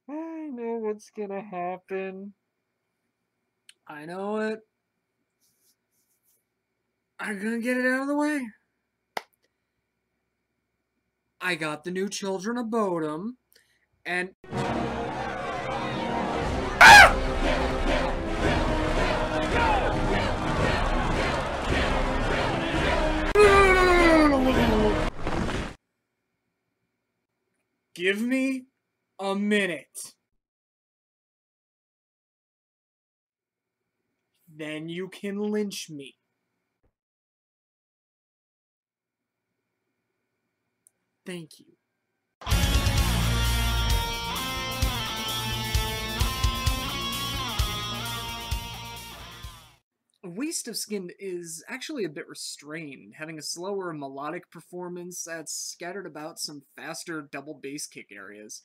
I know what's gonna happen. I know it. I'm gonna get it out of the way. I got the new Children of Bodom, and give me a minute. Then you can lynch me. Thank you. Waste of Skin is actually a bit restrained, having a slower melodic performance that's scattered about some faster double bass kick areas.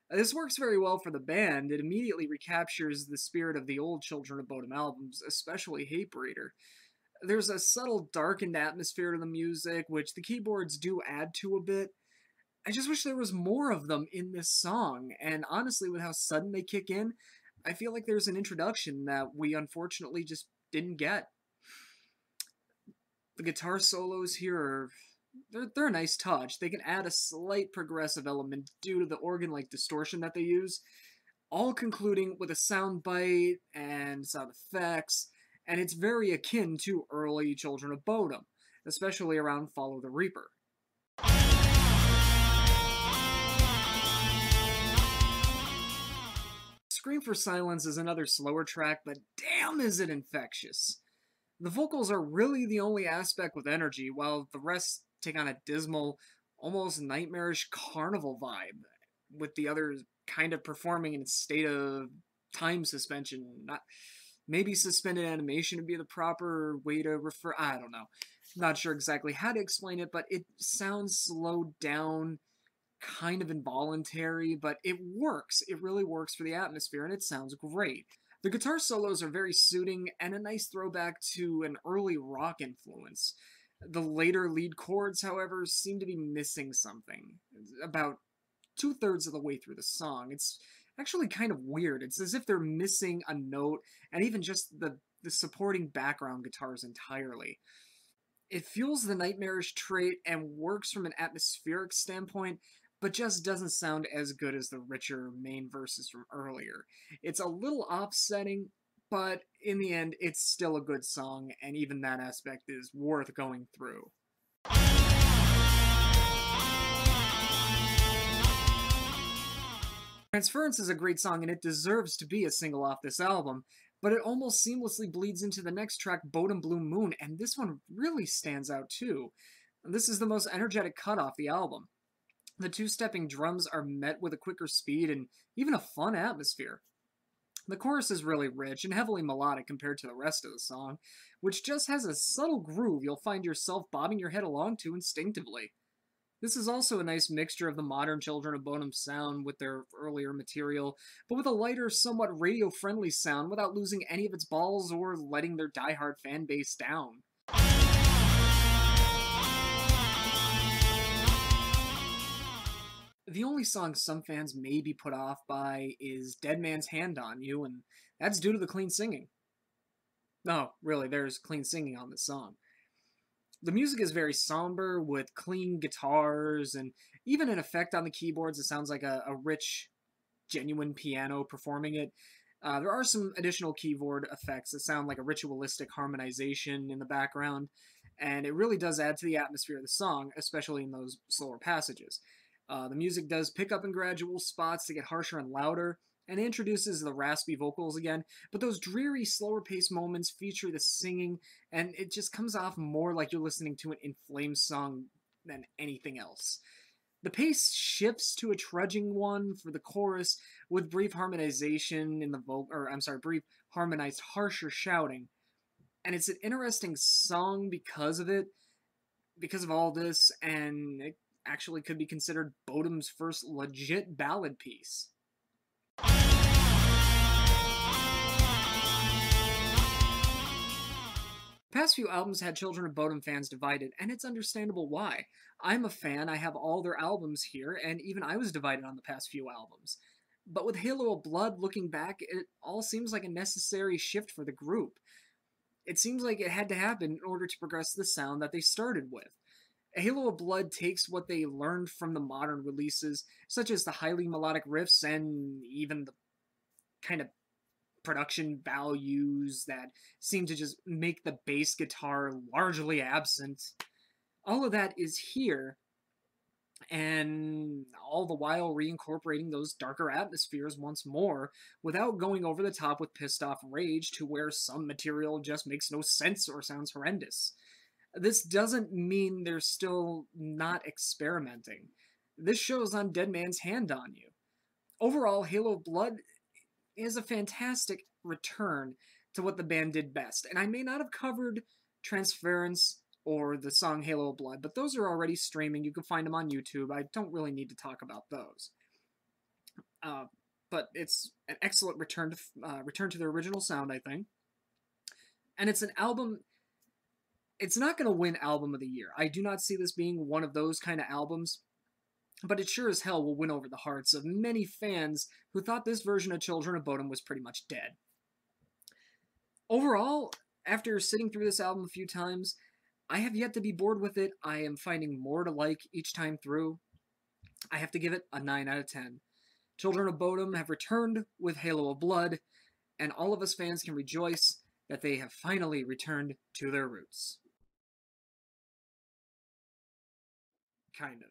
This works very well for the band. It immediately recaptures the spirit of the old Children of Bodom albums, especially Hatebreeder. There's a subtle darkened atmosphere to the music, which the keyboards do add to a bit. I just wish there was more of them in this song, and honestly, with how sudden they kick in, I feel like there's an introduction that we unfortunately just didn't get. The guitar solos here are they're a nice touch. They can add a slight progressive element due to the organ-like distortion that they use, all concluding with a sound bite and sound effects, and it's very akin to early Children of Bodom, especially around Follow the Reaper. Scream for Silence is another slower track, but damn is it infectious. The vocals are really the only aspect with energy, while the rest take on a dismal, almost nightmarish carnival vibe, with the others kind of performing in a state of time suspension. Not maybe suspended animation would be the proper way to refer. I don't know. Not sure exactly how to explain it, but it sounds slowed down, kind of involuntary, but it works. It really works for the atmosphere, and it sounds great. The guitar solos are very suiting and a nice throwback to an early rock influence. The later lead chords, however, seem to be missing something. About two-thirds of the way through the song. It's actually kind of weird. It's as if they're missing a note, and even just the supporting background guitars entirely. It fuels the nightmarish trait and works from an atmospheric standpoint, but just doesn't sound as good as the richer main verses from earlier. It's a little offsetting, but in the end, it's still a good song, and even that aspect is worth going through. Transference is a great song, and it deserves to be a single off this album, but it almost seamlessly bleeds into the next track, Bodom Blue Moon, and this one really stands out too. This is the most energetic cut off the album. The two-stepping drums are met with a quicker speed and even a fun atmosphere. The chorus is really rich and heavily melodic compared to the rest of the song, which just has a subtle groove you'll find yourself bobbing your head along to instinctively. This is also a nice mixture of the modern Children of Bodom sound with their earlier material, but with a lighter, somewhat radio-friendly sound without losing any of its balls or letting their die-hard fan base down. The only song some fans may be put off by is Dead Man's Hand on You, and that's due to the clean singing. No, really, there's clean singing on this song. The music is very somber, with clean guitars, and even an effect on the keyboards that sounds like a rich, genuine piano performing it. There are some additional keyboard effects that sound like a ritualistic harmonization in the background, and it really does add to the atmosphere of the song, especially in those slower passages. The music does pick up in gradual spots to get harsher and louder, and introduces the raspy vocals again, but those dreary, slower-paced moments feature the singing, and it just comes off more like you're listening to an In Flames song than anything else. The pace shifts to a trudging one for the chorus, with brief harmonization in the brief harmonized harsher shouting. And it's an interesting song because of it, because of all this, and it actually could be considered Bodom's first legit ballad piece. Past few albums had Children of Bodom fans divided, and it's understandable why. I'm a fan, I have all their albums here, and even I was divided on the past few albums. But with Halo of Blood, looking back, it all seems like a necessary shift for the group. It seems like it had to happen in order to progress the sound that they started with. Halo of Blood takes what they learned from the modern releases, such as the highly melodic riffs and even the kind of production values that seem to just make the bass guitar largely absent. All of that is here, and all the while reincorporating those darker atmospheres once more without going over the top with pissed off rage to where some material just makes no sense or sounds horrendous. This doesn't mean they're still not experimenting. This shows on Dead Man's Hand on You. Overall, Halo Blood is a fantastic return to what the band did best. And I may not have covered Transference or the song Halo Blood, but those are already streaming. You can find them on YouTube. I don't really need to talk about those. But it's an excellent return to the original sound, I think. And it's an album. It's not going to win Album of the Year. I do not see this being one of those kind of albums, but it sure as hell will win over the hearts of many fans who thought this version of Children of Bodom was pretty much dead. Overall, after sitting through this album a few times, I have yet to be bored with it. I am finding more to like each time through. I have to give it a 9 out of 10. Children of Bodom have returned with Halo of Blood, and all of us fans can rejoice that they have finally returned to their roots. Kind of.